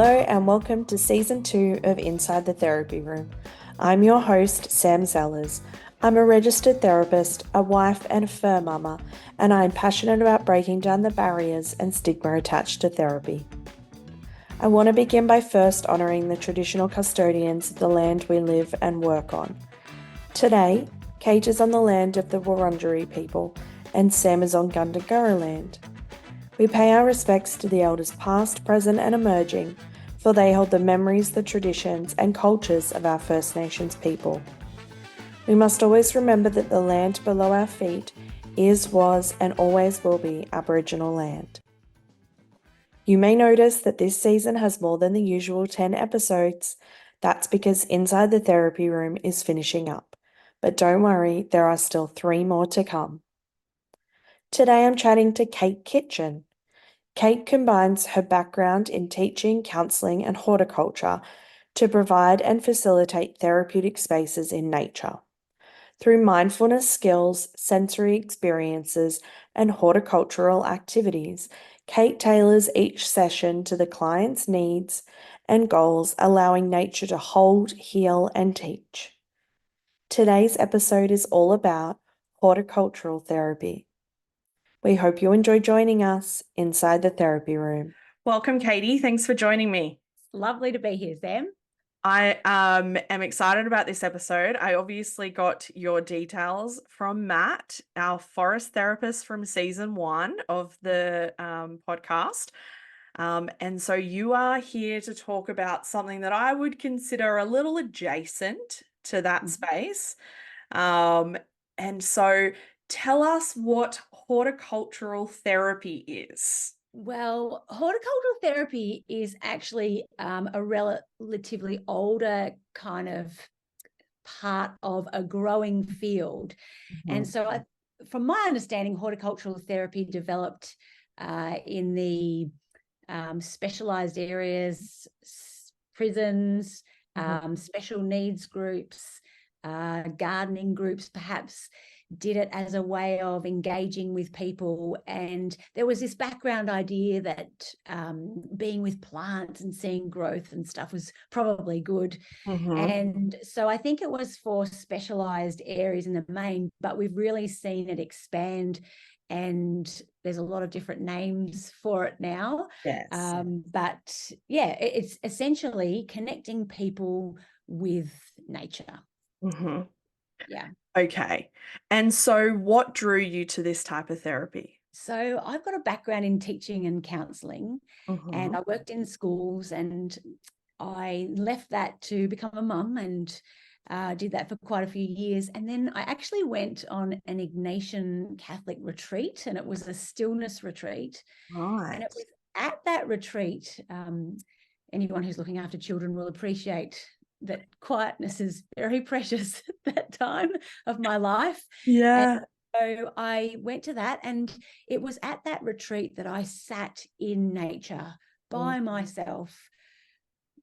Hello and welcome to Season 2 of Inside the Therapy Room. I'm your host, Sam Zellers. I'm a registered therapist, a wife and a fur mama, and I'm passionate about breaking down the barriers and stigma attached to therapy. I want to begin by first honouring the traditional custodians of the land we live and work on. Today, Kayte is on the land of the Wurundjeri people, and Sam is on Gundungurra land. We pay our respects to the elders past, present and emerging, for they hold the memories, the traditions and cultures of our First Nations people. We must always remember that the land below our feet is, was and always will be Aboriginal land. You may notice that this season has more than the usual 10 episodes. That's because Inside the Therapy Room is finishing up. But don't worry, there are still 3 more to come. Today I'm chatting to Kayte Kitchen. Kayte combines her background in teaching, counselling and horticulture to provide and facilitate therapeutic spaces in nature. Through mindfulness skills, sensory experiences and horticultural activities, Kayte tailors each session to the client's needs and goals, allowing nature to hold, heal and teach. Today's episode is all about horticultural therapy. We hope you enjoy joining us inside the therapy room. Welcome, Kayte. Thanks for joining me. Lovely to be here, Sam. I am excited about this episode. I obviously got your details from Matt, our forest therapist from season 1 of the podcast. And so you are here to talk about something that I would consider a little adjacent to that space. And so tell us what horticultural therapy is. Well, horticultural therapy is actually a relatively older kind of part of a growing field. And so from my understanding, horticultural therapy developed in the specialized areas, prisons, special needs groups, gardening groups, perhaps did it as a way of engaging with people. And there was this background idea that being with plants and seeing growth and stuff was probably good. And so I think it was for specialized areas in the main, but we've really seen it expand, and there's a lot of different names for it now. Yes. But yeah, it's essentially connecting people with nature. Yeah. Okay. And so what drew you to this type of therapy? So I've got a background in teaching and counselling, and I worked in schools, and I left that to become a mum and did that for quite a few years. And then I actually went on an Ignatian Catholic retreat, and it was a stillness retreat. Right. And it was at that retreat, anyone who's looking after children will appreciate that quietness is very precious at that time of my life. Yeah. And so I went to that, and it was at that retreat that I sat in nature by myself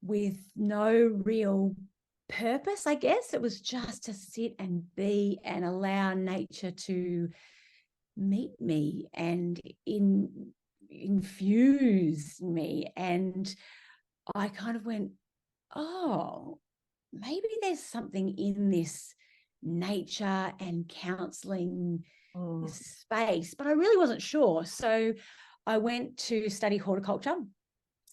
with no real purpose, I guess. It was just to sit and be and allow nature to meet me and infuse me. And I kind of went, oh, maybe there's something in this nature and counselling space, but I really wasn't sure. So I went to study horticulture.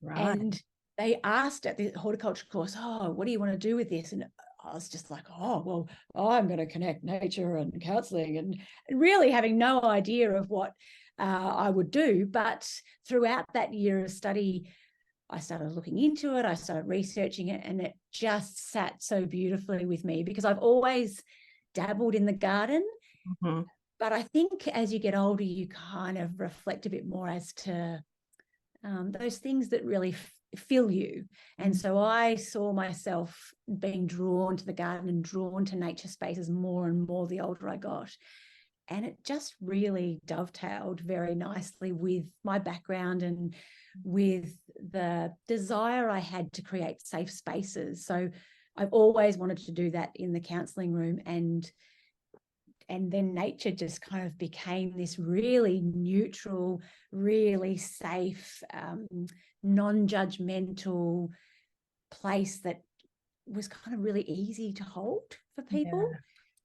Right. And they asked at the horticulture course, oh, what do you want to do with this? And I was just like, oh, well, I'm going to connect nature and counselling, and really having no idea of what I would do. But throughout that year of study, I started looking into it, I started researching it, and it just sat so beautifully with me, because I've always dabbled in the garden. But I think as you get older, you kind of reflect a bit more as to those things that really fill you. And so I saw myself being drawn to the garden and drawn to nature spaces more and more the older I got. And it just really dovetailed very nicely with my background and with the desire I had to create safe spaces. So I've always wanted to do that in the counselling room, and then nature just kind of became this really neutral, really safe non-judgmental place that was kind of really easy to hold for people. Yeah.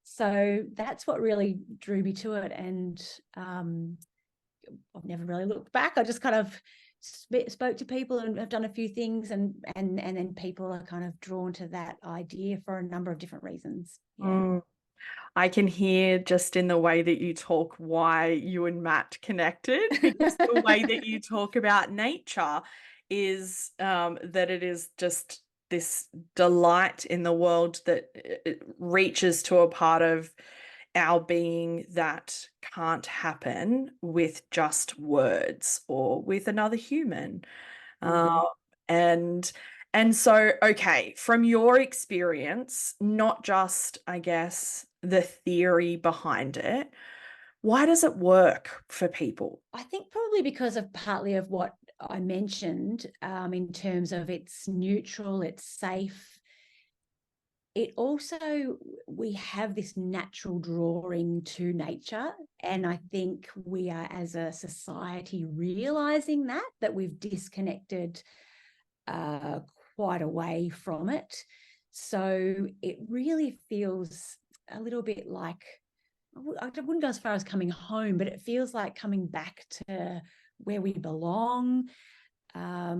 So that's what really drew me to it. And I've never really looked back. I just kind of spoke to people and have done a few things, and then people are kind of drawn to that idea for a number of different reasons. Yeah. I can hear just in the way that you talk why you and Matt connected, because the way that you talk about nature is that it is just this delight in the world that it reaches to a part of our being that can't happen with just words or with another human. And so, okay, from your experience, not just, I guess, the theory behind it, why does it work for people? I think probably because of partly of what I mentioned, in terms of it's neutral, it's safe. It also, we have this natural drawing to nature. And I think we are, as a society, realizing that we've disconnected quite away from it. So it really feels a little bit like, I wouldn't go as far as coming home, but it feels like coming back to where we belong. I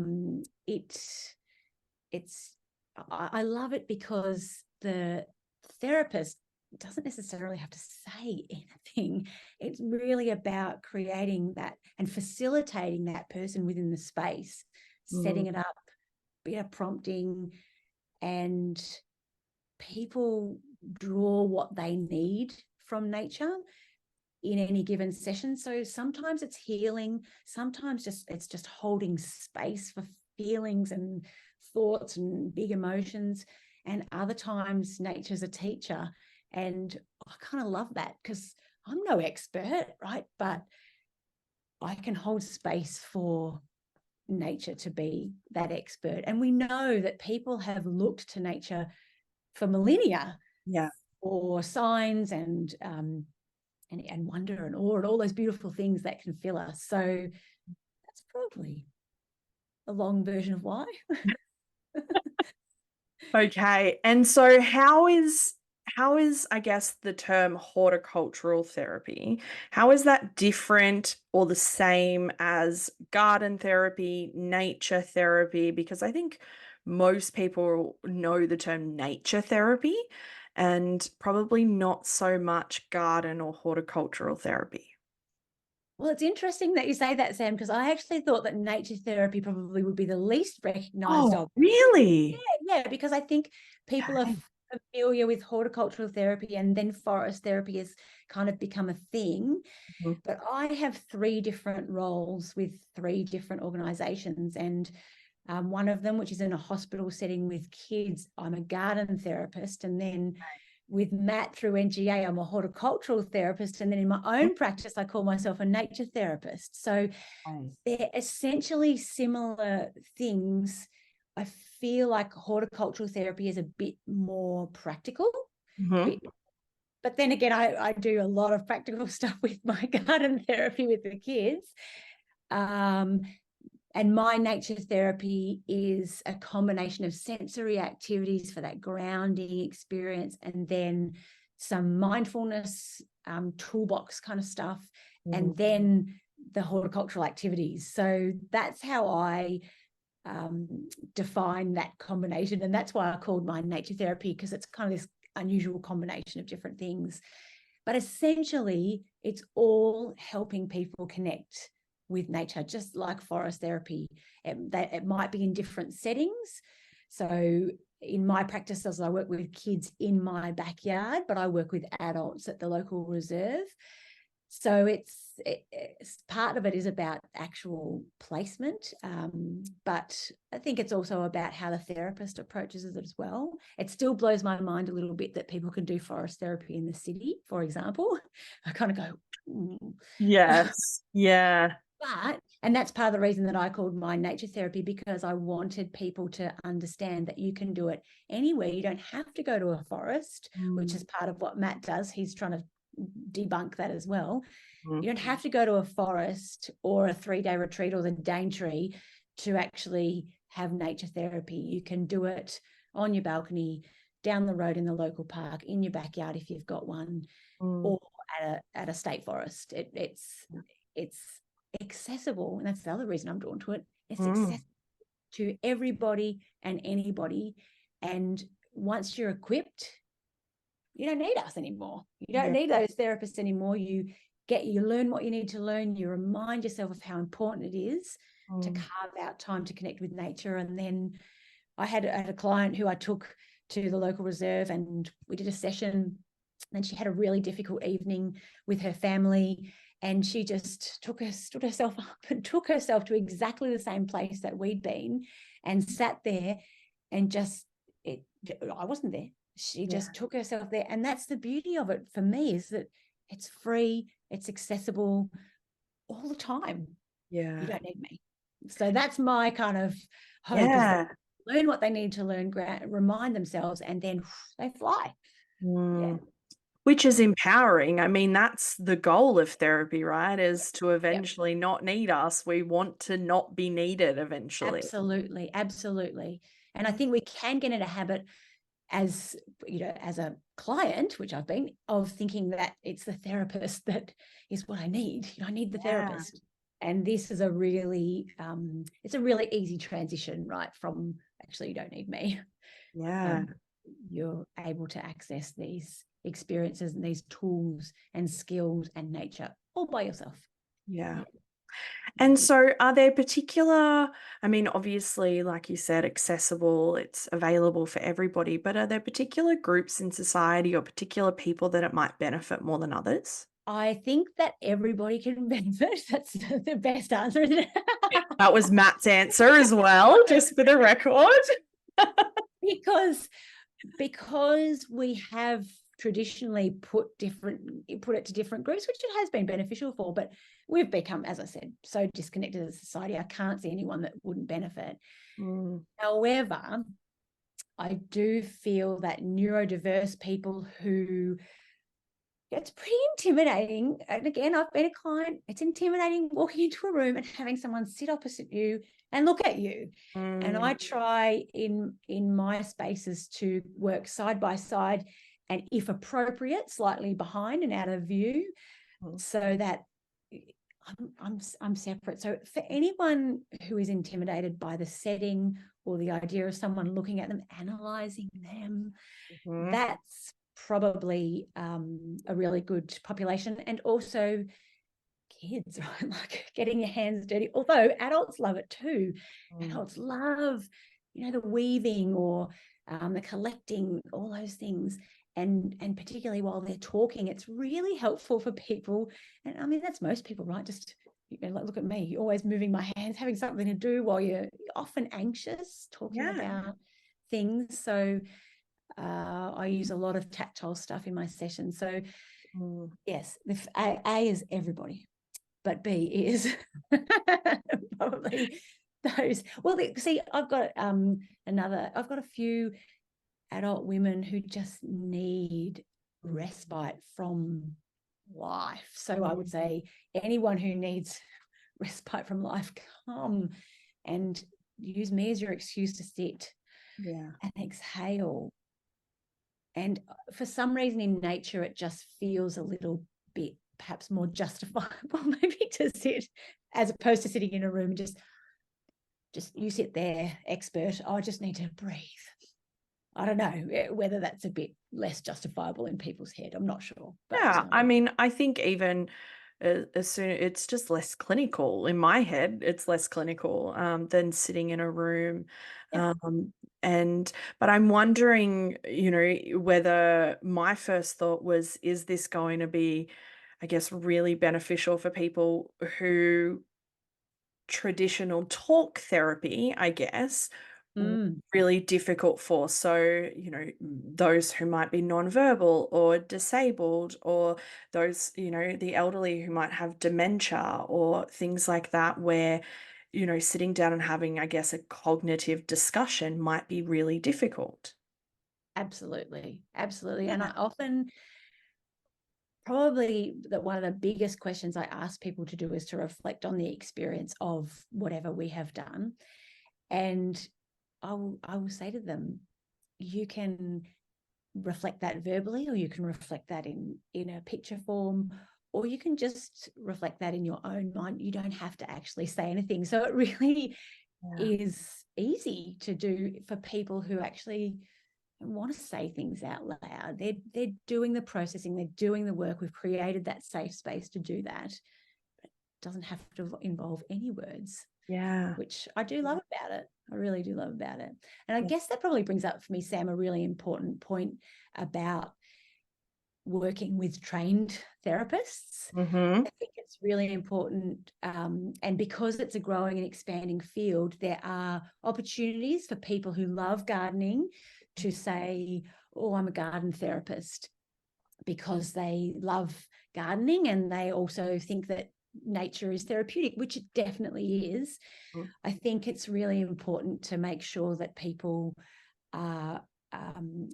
love it because the therapist doesn't necessarily have to say anything. It's really about creating that and facilitating that person within the space, setting it up, bit of prompting, and people draw what they need from nature in any given session. So sometimes it's healing, sometimes it's just holding space for feelings and thoughts and big emotions, and other times nature's a teacher. And I kind of love that because I'm no expert, right? But I can hold space for nature to be that expert. And we know that people have looked to nature for millennia, for signs and wonder and awe and all those beautiful things that can fill us. So that's probably a long version of why. Okay. And so how is, I guess, the term horticultural therapy, how is that different or the same as garden therapy, nature therapy? Because I think most people know the term nature therapy and probably not so much garden or horticultural therapy. Well, it's interesting that you say that, Sam, because I actually thought that nature therapy probably would be the least recognized of. Really? Yeah, because I think people are familiar with horticultural therapy, and then forest therapy has kind of become a thing. But I have 3 different roles with 3 different organizations, and one of them, which is in a hospital setting with kids, I'm a garden therapist. And then with Matt through NGA, I'm a horticultural therapist. And then in my own practice, I call myself a nature therapist. So they're essentially similar things. I feel like horticultural therapy is a bit more practical. But then again, I do a lot of practical stuff with my garden therapy with the kids. And my nature therapy is a combination of sensory activities for that grounding experience, and then some mindfulness, toolbox kind of stuff, and then the horticultural activities. So that's how I define that combination. And that's why I called mine nature therapy, because it's kind of this unusual combination of different things. But essentially, it's all helping people connect with nature, just like forest therapy. It might be in different settings. So in my practices, I work with kids in my backyard, but I work with adults at the local reserve. So it's part of it is about actual placement, but I think it's also about how the therapist approaches it as well. It still blows my mind a little bit that people can do forest therapy in the city, for example. I kind of go, Yes. Yeah. And that's part of the reason that I called mine nature therapy, because I wanted people to understand that you can do it anywhere. You don't have to go to a forest, which is part of what Matt does. He's trying to debunk that as well. You don't have to go to a forest or a 3-day retreat or the Daintree to actually have nature therapy. You can do it on your balcony, down the road in the local park, in your backyard if you've got one, or at a state forest. It's accessible, and that's the other reason I'm drawn to it. It's accessible to everybody and anybody, and once you're equipped, you don't need us anymore. You don't need those therapists anymore. You learn what you need to learn. You remind yourself of how important it is to carve out time to connect with nature. And then I had a client who I took to the local reserve, and we did a session, and she had a really difficult evening with her family, and she just stood herself up and took herself to exactly the same place that we'd been, and sat there, and I wasn't there. She just took herself there. And that's the beauty of it for me, is that it's free, it's accessible all the time. You don't need me. So that's my kind of hope, is that learn what they need to learn, remind themselves, and then they fly. Which is empowering. I mean, that's the goal of therapy, right? Is to eventually not need us. We want to not be needed eventually. Absolutely. Absolutely. And I think we can get in a habit, as as a client, which I've been, of thinking that it's the therapist that is what I need. I need the therapist. And this is a really it's a really easy transition, right, from actually you don't need me. You're able to access these experiences and these tools and skills and nature all by yourself. And so are there particular, I mean, obviously, like you said, accessible, it's available for everybody, but are there particular groups in society or particular people that it might benefit more than others? I think that everybody can benefit. That's the best answer, isn't it? That was Matt's answer as well, just for the record. Because we have traditionally put it to different groups, which it has been beneficial for, but we've become, as I said, so disconnected as a society. I can't see anyone that wouldn't benefit. However, I do feel that neurodiverse people who, it's pretty intimidating. And again, I've been a client. It's intimidating walking into a room and having someone sit opposite you and look at you. And I try in my spaces to work side by side, and if appropriate, slightly behind and out of view, so that I'm separate. So for anyone who is intimidated by the setting or the idea of someone looking at them, analysing them, that's probably a really good population. And also kids, right? Like getting your hands dirty, although adults love it too. Adults love, the weaving or the collecting, all those things. And particularly while they're talking, it's really helpful for people. And I mean, that's most people, right? Just like, look at me, always moving my hands, having something to do while you're often anxious, talking about things. So I use a lot of tactile stuff in my sessions. So yes, A is everybody, but B is probably those. Well, see, I've got a few adult women who just need respite from life. So I would say anyone who needs respite from life, come and use me as your excuse to sit and exhale. And for some reason in nature, it just feels a little bit perhaps more justifiable maybe to sit, as opposed to sitting in a room and just you sit there, expert, I just need to breathe. I don't know whether that's a bit less justifiable in people's head. I'm not sure. But, I mean, I think even as soon it's just less clinical in my head. It's less clinical than sitting in a room. But I'm wondering, whether my first thought was, is this going to be, I guess, really beneficial for people who traditional talk therapy, I guess, really difficult for. So, those who might be nonverbal or disabled, or those, the elderly who might have dementia or things like that, where, sitting down and having, I guess, a cognitive discussion might be really difficult. Absolutely. And I often probably that one of the biggest questions I ask people to do is to reflect on the experience of whatever we have done. And I will say to them, you can reflect that verbally, or you can reflect that in a picture form, or you can just reflect that in your own mind. You don't have to actually say anything. So it really is easy to do for people who actually want to say things out loud. They're doing the processing, they're doing the work. We've created that safe space to do that. It doesn't have to involve any words. Yeah. Which I do love about it. I really do love about it. And I guess that probably brings up for me, Sam, a really important point about working with trained therapists. Mm-hmm. I think it's really important. And because it's a growing and expanding field, there are opportunities for people who love gardening to say, oh, I'm a garden therapist, because they love gardening and they also think that nature is therapeutic, which it definitely is. I think it's really important to make sure that people are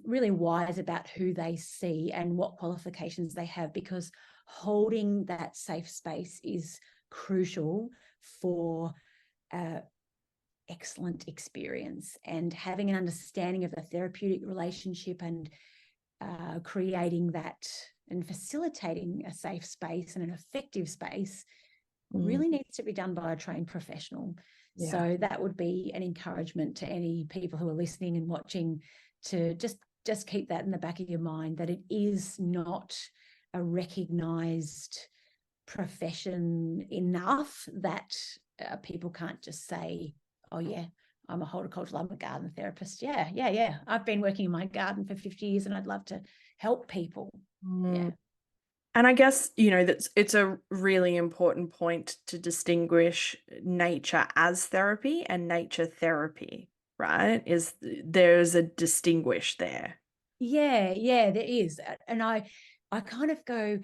really wise about who they see and what qualifications they have, because holding that safe space is crucial for excellent experience, and having an understanding of the therapeutic relationship and creating that and facilitating a safe space and an effective space really needs to be done by a trained professional. Yeah. So that would be an encouragement to any people who are listening and watching to just keep that in the back of your mind, that it is not a recognized profession enough that people can't just say, oh yeah, I'm a horticultural, I'm a garden therapist. Yeah. I've been working in my garden for 50 years and I'd love to help people. Yeah. And I guess, it's a really important point to distinguish nature as therapy and nature therapy, right? There's a distinguish there. Yeah, there is. And I kind of go,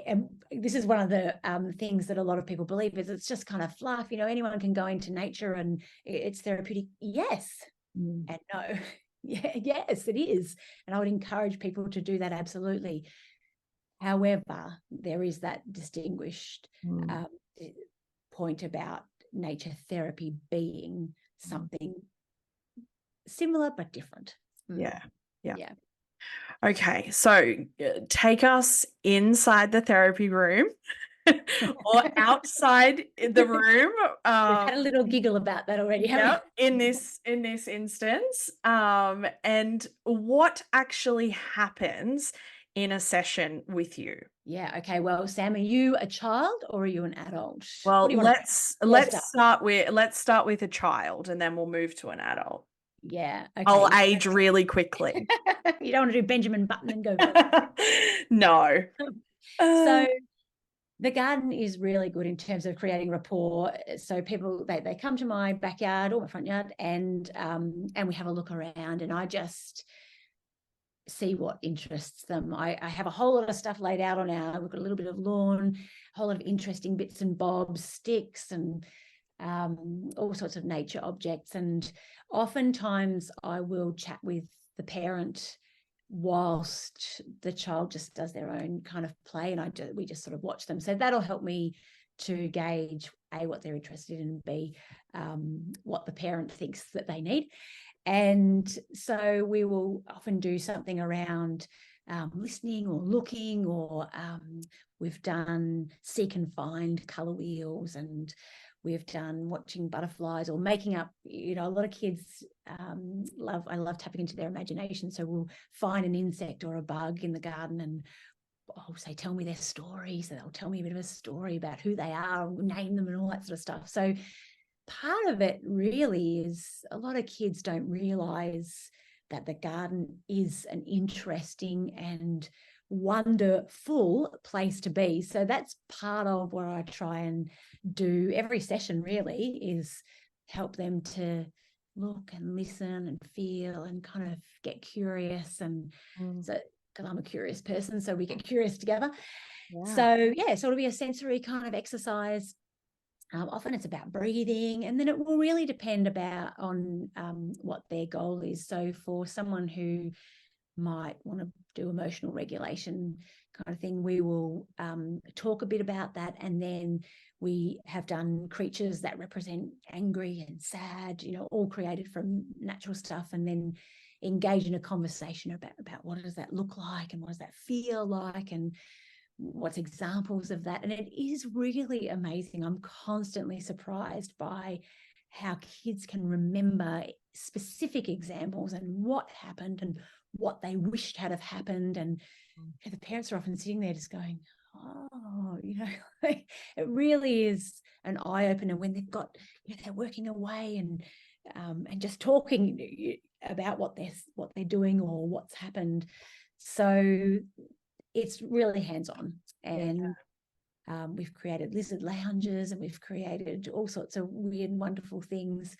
and this is one of the things that a lot of people believe, is it's just kind of fluff. Anyone can go into nature and it's therapeutic. Yes and no. Yes, it is. And I would encourage people to do that, absolutely. However, there is that distinguished point about nature therapy being something similar but different. Yeah. Yeah. Okay, so take us inside the therapy room or outside the room. We've had a little giggle about that already, haven't we? In this instance, and what actually happens in a session with you? Yeah. Okay. Well, Sam, are you a child or are you an adult? Well, What do you want let's start with a child, and then we'll move to an adult. Yeah. Okay. I'll age really quickly. You don't want to do Benjamin Button and go. No. So the garden is really good in terms of creating rapport. So people, they come to my backyard or my front yard, and we have a look around, and I just see what interests them. I have a whole lot of stuff laid out we've got a little bit of lawn, a whole lot of interesting bits and bobs, sticks, and all sorts of nature objects. And oftentimes I will chat with the parent whilst the child just does their own kind of play, and we just sort of watch them. So that'll help me to gauge A, what they're interested in, and B, what the parent thinks that they need. And so we will often do something around listening or looking, or we've done seek and find colour wheels, and we've done watching butterflies or making up. A lot of kids I love tapping into their imagination. So we'll find an insect or a bug in the garden, and I'll say, tell me their story. So they'll tell me a bit of a story about who they are, and name them and all that sort of stuff. So part of it really is a lot of kids don't realize that the garden is an interesting and wonderful place to be. So that's part of what I try and do every session, really, is help them to look and listen and feel and kind of get curious. And so, because I'm a curious person, so we get curious together. So it'll be a sensory kind of exercise. Often it's about breathing, and then it will really depend on what their goal is. So for someone who might want to do emotional regulation kind of thing, we will talk a bit about that. And then we have done creatures that represent angry and sad, all created from natural stuff, and then engage in a conversation about what does that look like and what does that feel like and what's examples of that. And it is really amazing. I'm constantly surprised by how kids can remember specific examples and what happened and what they wished had have happened. And the parents are often sitting there just going, oh, it really is an eye-opener when they've got, they're working away and just talking about what they're doing or what's happened. So it's really hands-on. And we've created lizard lounges, and we've created all sorts of weird, wonderful things,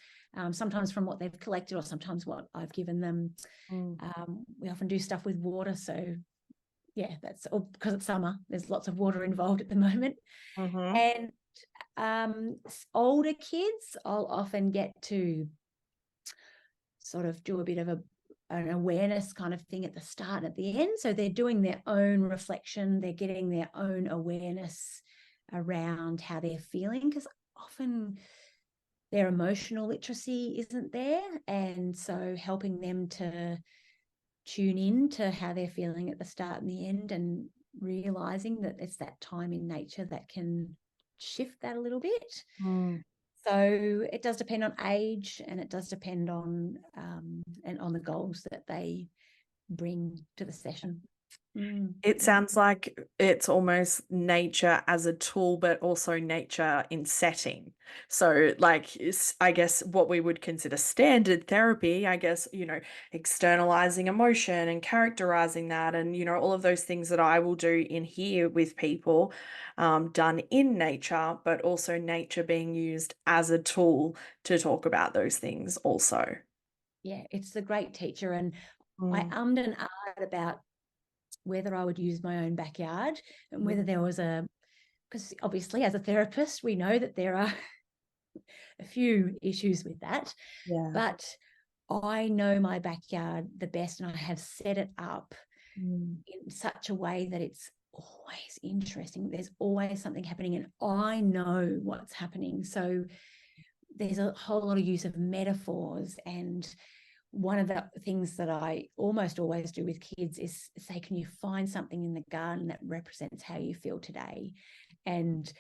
sometimes from what they've collected or sometimes what I've given them. We often do stuff with water. So yeah, that's all because it's summer. There's lots of water involved at the moment. And older kids, I'll often get to sort of do a bit of an awareness kind of thing at the start and at the end. So they're doing their own reflection. They're getting their own awareness around how they're feeling, because often their emotional literacy isn't there. And so helping them to tune in to how they're feeling at the start and the end, and realizing that it's that time in nature that can shift that a little bit. So it does depend on age, and it does depend on and on the goals that they bring to the session. It sounds like it's almost nature as a tool, but also nature in setting. So like, I guess what we would consider standard therapy, I guess, externalizing emotion and characterizing that, and, all of those things that I will do in here with people, done in nature, but also nature being used as a tool to talk about those things also. Yeah, it's the great teacher. And I ummed and ahed about whether I would use my own backyard and whether there was because obviously as a therapist, we know that there are a few issues with that. But I know my backyard the best, and I have set it up in such a way that it's always interesting. There's always something happening, and I know what's happening. So there's a whole lot of use of metaphors. And one of the things that I almost always do with kids is say, can you find something in the garden that represents how you feel today? And,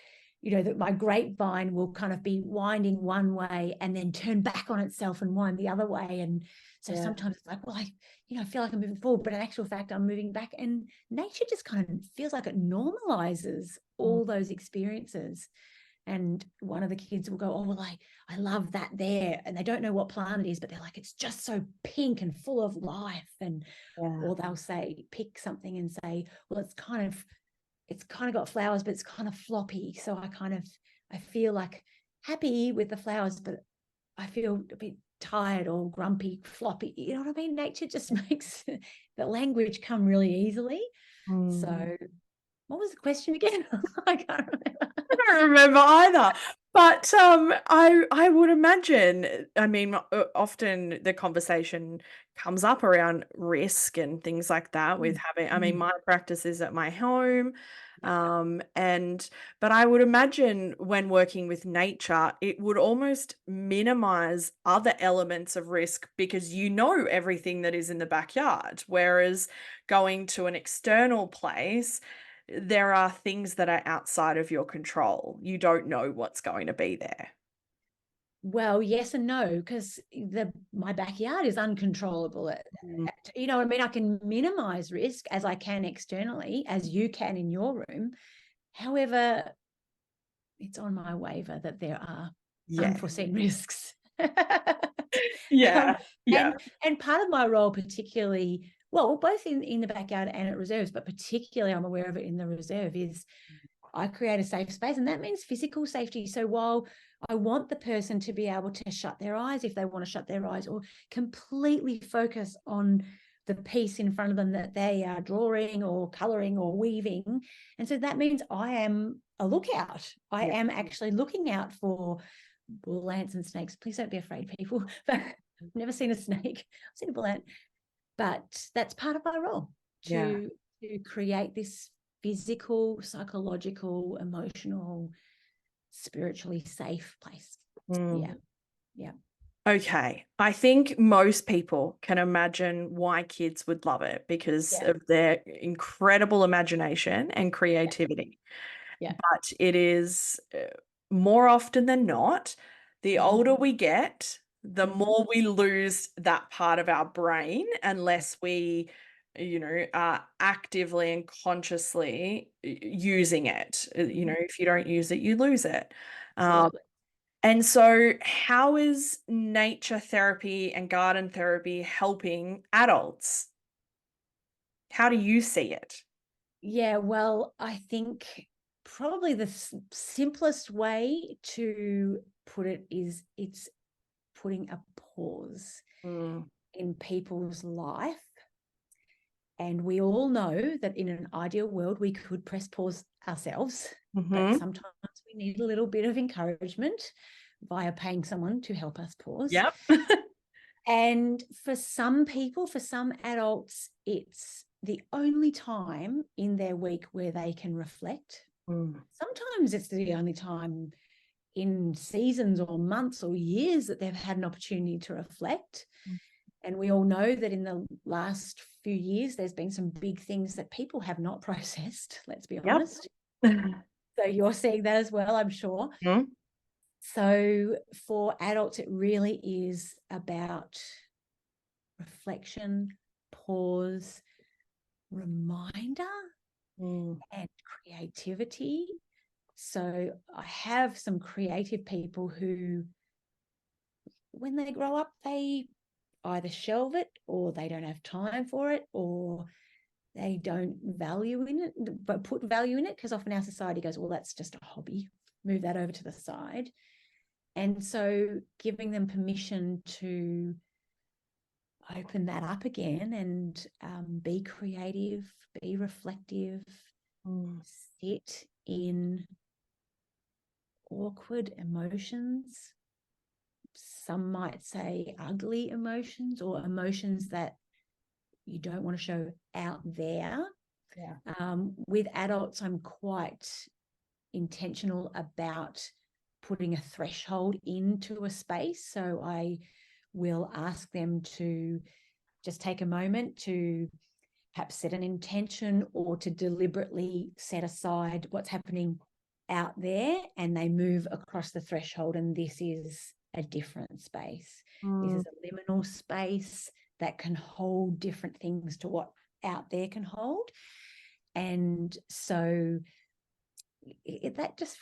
that my grapevine will kind of be winding one way and then turn back on itself and wind the other way. And so sometimes it's like, well, I feel like I'm moving forward, but in actual fact, I'm moving back. And nature just kind of feels like it normalizes all those experiences. And one of the kids will go, oh, well, I love that there. And they don't know what plant it is, but they're like, it's just so pink and full of life. And or they'll say, pick something and say, well, it's kind of got flowers, but it's kind of floppy. So I feel like happy with the flowers, but I feel a bit tired or grumpy, floppy. You know what I mean? Nature just makes the language come really easily. So what was the question again? I can't remember. I don't remember either. But I would imagine, I mean, often the conversation comes up around risk and things like that with having, I mean, my practice is at my home. But I would imagine when working with nature, it would almost minimize other elements of risk because everything that is in the backyard. Whereas going to an external place, there are things that are outside of your control. You don't know what's going to be there. Well, yes and no, because my backyard is uncontrollable. You know what I mean? I can minimize risk as I can externally, as you can in your room. However, it's on my waiver that there are unforeseen risks. Yeah. And part of my role, particularly, well, both in the backyard and at reserves, but particularly I'm aware of it in the reserve, is I create a safe space, and that means physical safety. So while I want the person to be able to shut their eyes if they want to shut their eyes, or completely focus on the piece in front of them that they are drawing or colouring or weaving. And so that means I am a lookout. I am actually looking out for bull ants and snakes. Please don't be afraid, people. I've never seen a snake. I've seen a bull ant. But that's part of our role, to create this physical, psychological, emotional, spiritually safe place. Yeah. Okay. I think most people can imagine why kids would love it because of their incredible imagination and creativity. Yeah. But it is more often than not, the older we get, the more we lose that part of our brain unless we, are actively and consciously using it. If you don't use it, you lose it. And so how is nature therapy and garden therapy helping adults? How do you see it? Yeah, well, I think probably the simplest way to put it is it's putting a pause in people's life. And we all know that in an ideal world, we could press pause ourselves, but sometimes we need a little bit of encouragement via paying someone to help us pause. Yep. And for some people, for some adults, it's the only time in their week where they can reflect. Sometimes it's the only time in seasons or months or years that they've had an opportunity to reflect. And we all know that in the last few years, there's been some big things that people have not processed, let's be honest. So you're seeing that as well, I'm sure. So for adults, it really is about reflection, pause, reminder, and creativity. So I have some creative people who, when they grow up, they either shelve it or they don't have time for it or they don't value in it, but put value in it, because often our society goes, well, that's just a hobby, move that over to the side. And so giving them permission to open that up again and be creative, be reflective, sit in awkward emotions. Some might say ugly emotions or emotions that you don't want to show out there. With adults, I'm quite intentional about putting a threshold into a space. So I will ask them to just take a moment to perhaps set an intention or to deliberately set aside what's happening out there, and they move across the threshold, and this is a different space. This is a liminal space that can hold different things to what out there can hold. And so that just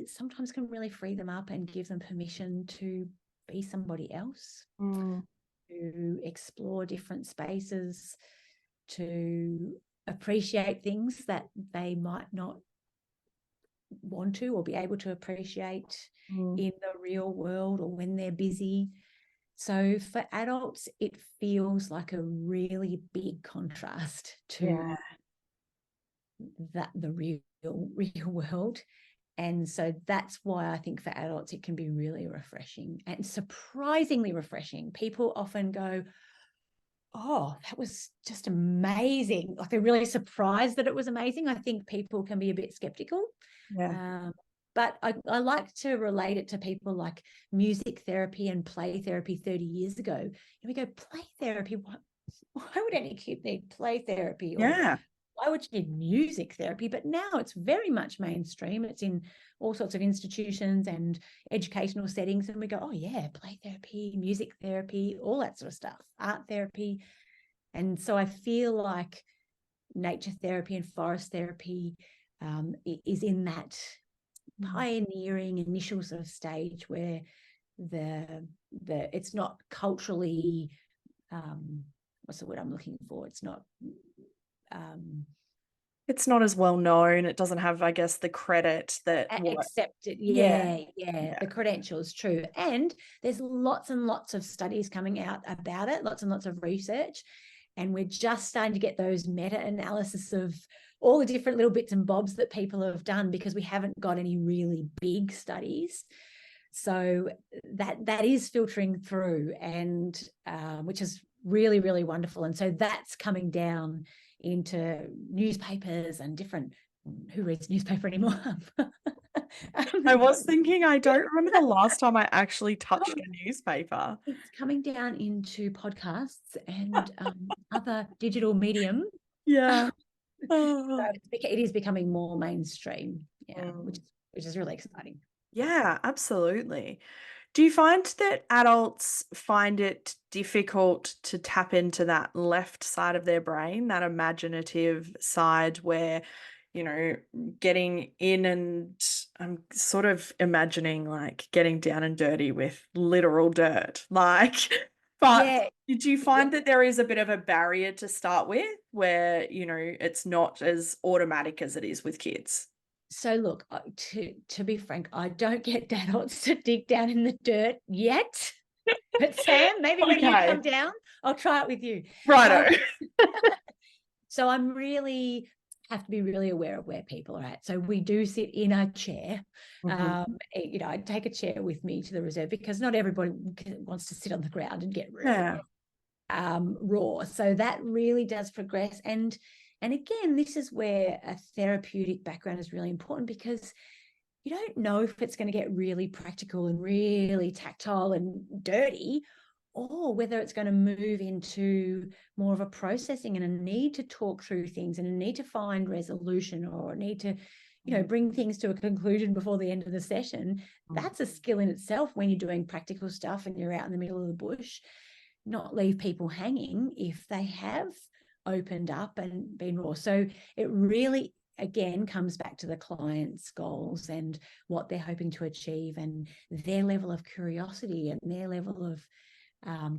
sometimes can really free them up and give them permission to be somebody else, to explore different spaces, to appreciate things that they might not want to or be able to appreciate in the real world or when they're busy. So for adults, it feels like a really big contrast to the real world. And so that's why I think for adults, it can be really refreshing and surprisingly refreshing. People often go, oh, that was just amazing. Like they're really surprised that it was amazing. I think people can be a bit skeptical. But I like to relate it to people like music therapy and play therapy 30 years ago. And we go, play therapy? Why would any kid need play therapy? Or why would you need music therapy? But now it's very much mainstream. It's in all sorts of institutions and educational settings. And we go, oh, yeah, play therapy, music therapy, all that sort of stuff, art therapy. And so I feel like nature therapy and forest therapy is in that pioneering initial sort of stage where it's not culturally, what's the word I'm looking for? It's not as well known. It doesn't have, I guess, the credit that accepted. The credentials, true. And there's lots and lots of studies coming out about it, lots and lots of research. And we're just starting to get those meta-analysis of all the different little bits and bobs that people have done, because we haven't got any really big studies. So that is filtering through, and which is really, really wonderful. And so that's coming down into newspapers and different, who reads newspaper anymore? I was thinking, I don't remember the last time I actually touched a newspaper. It's coming down into podcasts and other digital medium. Yeah. So it is becoming more mainstream, which is really exciting. Yeah, absolutely. Do you find that adults find it difficult to tap into that left side of their brain, that imaginative side where, getting in, and I'm sort of imagining like getting down and dirty with literal dirt, like, but Yeah. did you find that there is a bit of a barrier to start with where, it's not as automatic as it is with kids? So look, to be frank, I don't get adults to dig down in the dirt yet. But Sam, maybe when you come down, I'll try it with you. Righto. So I'm really have to be really aware of where people are at. So we do sit in a chair. I take a chair with me to the reserve because not everybody wants to sit on the ground and get really raw. So that really does progress. And again, this is where a therapeutic background is really important, because you don't know if it's going to get really practical and really tactile and dirty, or whether it's going to move into more of a processing and a need to talk through things and a need to find resolution, or a need to, bring things to a conclusion before the end of the session. That's a skill in itself when you're doing practical stuff and you're out in the middle of the bush. Not leave people hanging if they have opened up and been raw. So it really, again, comes back to the client's goals and what they're hoping to achieve and their level of curiosity and their level of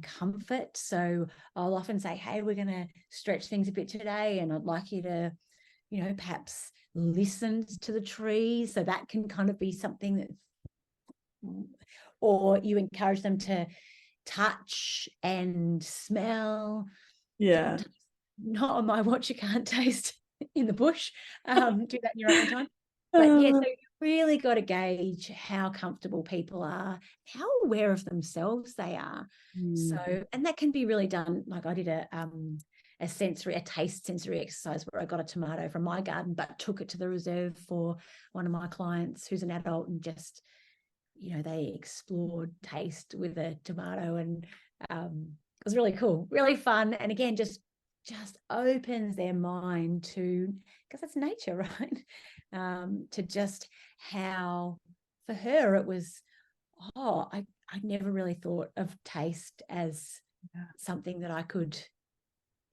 comfort. So I'll often say, hey, we're going to stretch things a bit today, and I'd like you to, perhaps listen to the trees. So that can kind of be something that, or you encourage them to touch and smell. Yeah. Not on my watch, you can't taste in the bush. Do that in your own time. But yeah, so you really got to gauge how comfortable people are, how aware of themselves they are. So, and that can be really done. Like I did a taste sensory exercise where I got a tomato from my garden, but took it to the reserve for one of my clients who's an adult, and just, they explored taste with a tomato, and it was really cool, really fun. And again, just opens their mind to, because it's nature, right? To just how, for her, it was, I never really thought of taste as something that I could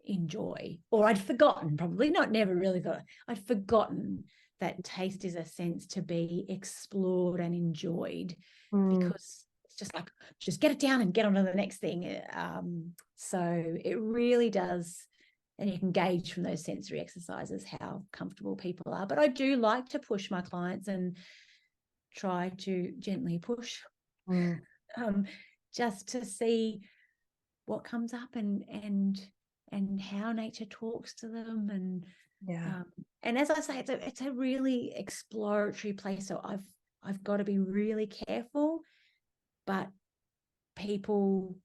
enjoy, or I'd forgotten, probably not never really thought, I'd forgotten that taste is a sense to be explored and enjoyed, because it's just like, just get it down and get on to the next thing. So it really does. And you can gauge from those sensory exercises how comfortable people are. But I do like to push my clients and try to gently push, just to see what comes up and how nature talks to them. And and as I say, it's a really exploratory place. So I've got to be really careful. But people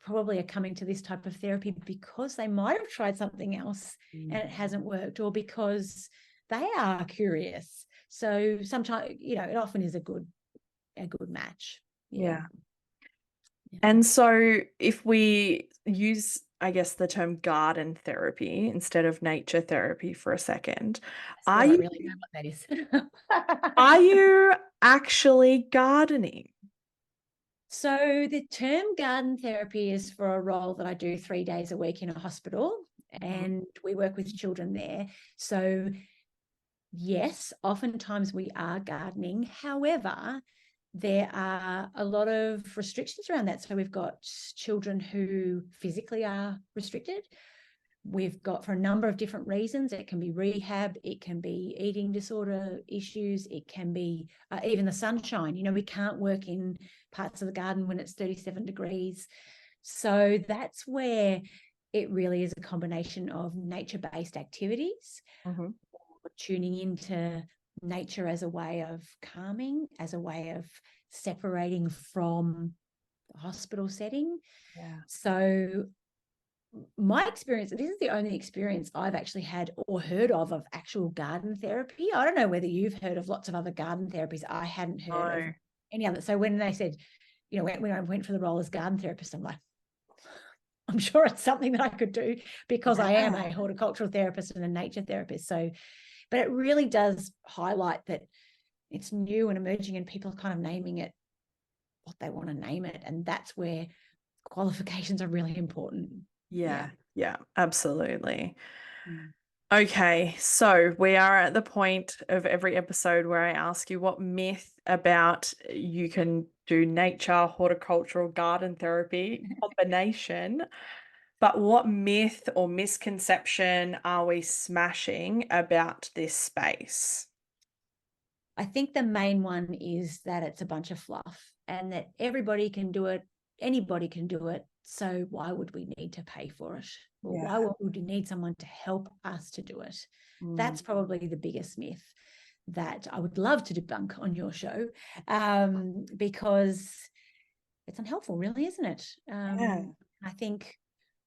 probably are coming to this type of therapy because they might have tried something else and it hasn't worked, or because they are curious. So sometimes, it often is a good match. Yeah. And so if we use, I guess, the term garden therapy instead of nature therapy for a second, I really know what that is. Are you actually gardening? So the term garden therapy is for a role that I do 3 days a week in a hospital, and we work with children there. So yes, oftentimes we are gardening. However, there are a lot of restrictions around that. So we've got children who physically are restricted. We've got, for a number of different reasons, it can be rehab, it can be eating disorder issues, it can be even the sunshine. We can't work in parts of the garden when it's 37 degrees. So that's where it really is a combination of nature-based activities, tuning into nature as a way of calming, as a way of separating from the hospital setting. So my experience, this is the only experience I've actually had or heard of actual garden therapy. I don't know whether you've heard of lots of other garden therapies. I hadn't heard of No. any other. So when they said, you know, when I went for the role as garden therapist, I'm like, I'm sure it's something that I could do because I am a Yeah. horticultural therapist and a nature therapist. So, but it really does highlight that it's new and emerging and people are kind of naming it what they want to name it. And that's where qualifications are really important. Yeah. Yeah, absolutely. Mm. Okay, so we are at the point of every episode where I ask you what myth about you can do nature, horticultural, garden therapy combination, but what myth or misconception are we smashing about this space? I think the main one is that it's a bunch of fluff and that everybody can do it, anybody can do it. So why would we need to pay for it? Or why would we need someone to help us to do it? That's probably the biggest myth that I would love to debunk on your show, because it's unhelpful, really, isn't it? Yeah. I think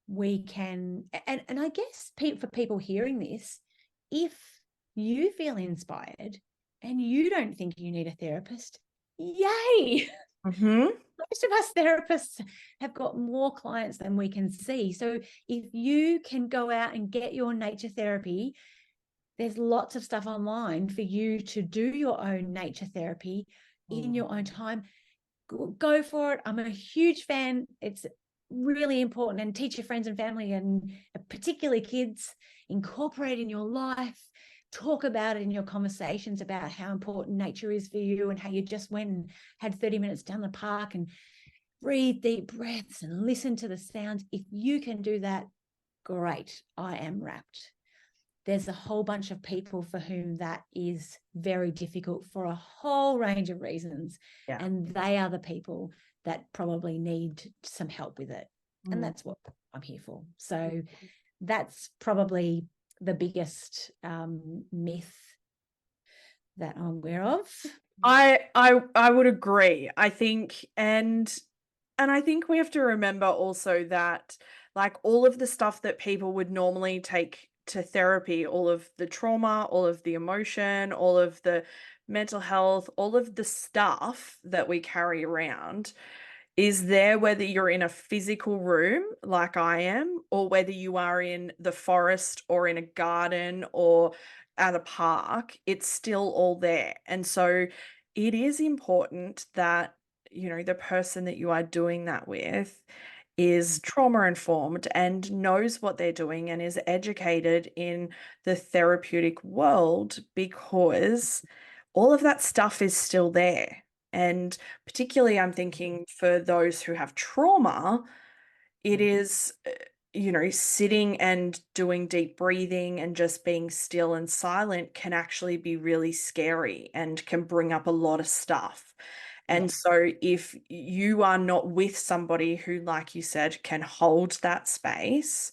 we can, and I guess for people hearing this, if you feel inspired and you don't think you need a therapist, yay! Mm-hmm. Most of us therapists have got more clients than we can see. So if you can go out and get your nature therapy, there's lots of stuff online for you to do your own nature therapy in your own time. Go for it. I'm a huge fan. It's really important, and teach your friends and family, and particularly kids, incorporate in your life. Talk about it in your conversations about how important nature is for you and how you just went and had 30 minutes down the park and breathe deep breaths and listen to the sounds. If you can do that, great. I am wrapped. There's a whole bunch of people for whom that is very difficult for a whole range of reasons. Yeah. And they are the people that probably need some help with it. And that's what I'm here for. So that's probably the biggest myth that I'm aware of. I would agree. I think and I think we have to remember also that like all of the stuff that people would normally take to therapy, all of the trauma, all of the emotion, all of the mental health, all of the stuff that we carry around is there whether you're in a physical room like I am, or whether you are in the forest or in a garden or at a park, it's still all there. And so it is important that, you know, the person that you are doing that with is trauma informed and knows what they're doing and is educated in the therapeutic world, because all of that stuff is still there. And particularly, I'm thinking for those who have trauma, it is, you know, sitting and doing deep breathing and just being still and silent can actually be really scary and can bring up a lot of stuff. And so if you are not with somebody who, like you said, can hold that space,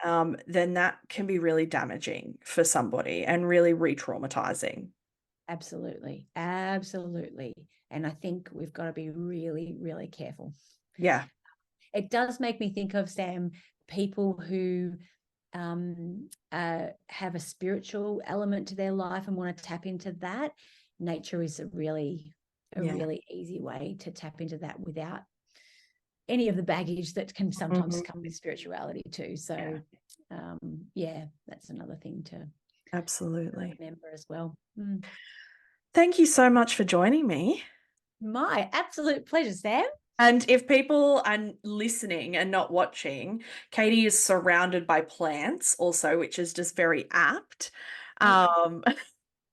then that can be really damaging for somebody and really re-traumatizing. Absolutely. Absolutely. And I think we've got to be really, really careful. Yeah. It does make me think of, Sam, people who have a spiritual element to their life and want to tap into that. Nature is a really easy way to tap into that without any of the baggage that can sometimes come with spirituality too. So that's another thing to Absolutely. remember as well. Thank you so much for joining me. My absolute pleasure, Sam. And if people are listening and not watching, Kayte is surrounded by plants also, which is just very apt.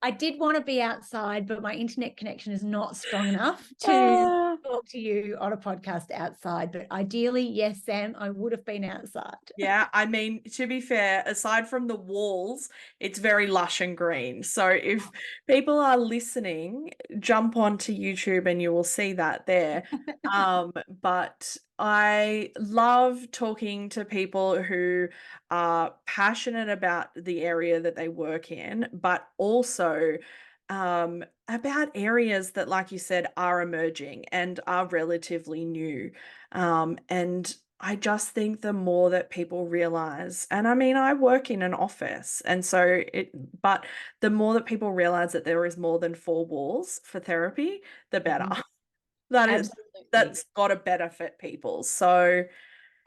I did want to be outside, but my internet connection is not strong enough to talk to you on a podcast outside. But ideally, yes, Sam, I would have been outside. Yeah, I mean, to be fair, aside from the walls, it's very lush and green. So if people are listening, jump onto YouTube and you will see that there. But I love talking to people who are passionate about the area that they work in, but also about areas that, like you said, are emerging and are relatively new. And I just think the more that people realize, and I mean, I work in an office, and so but the more that people realize that there is more than four walls for therapy, the better. Mhm. That's Absolutely. got to benefit people. So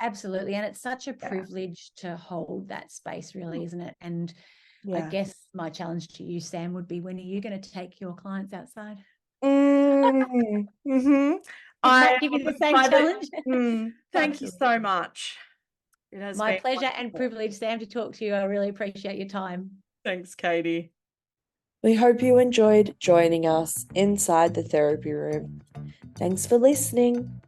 Absolutely. And it's such a yeah. privilege to hold that space, really, isn't it? And I Yeah. guess my challenge to you, Sam, would be, when are you going to take your clients outside? Mm-hmm. Did I Matt give you the same challenge? thank you so Absolutely. much. It has My been pleasure and wonderful. privilege, Sam, to talk to you. I really appreciate your time. Thanks, Kayte. We hope you enjoyed joining us inside the therapy room. Thanks for listening.